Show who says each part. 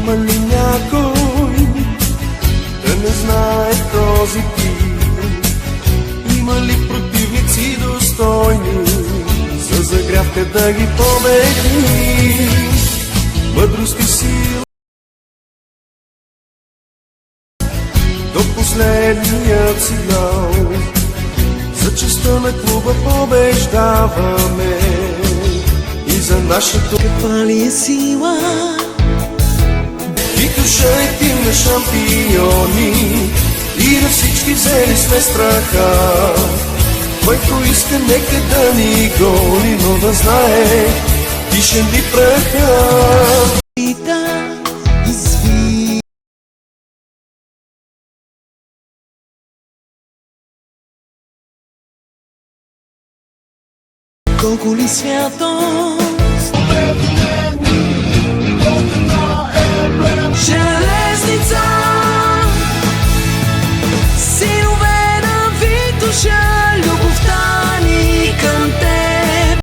Speaker 1: Има ли някой да не знае този тип? Има ли противници достойни за загрявка да ги победи? Мъдрост и сила до последният сигнал. За честта на клуба побеждаваме и за нашето каква ли е сила. И душа е тим на шампиони и на всички взели сме страха. Който иска нека да ни гони, но да знае дишем ли праха. И да изви колко ли свято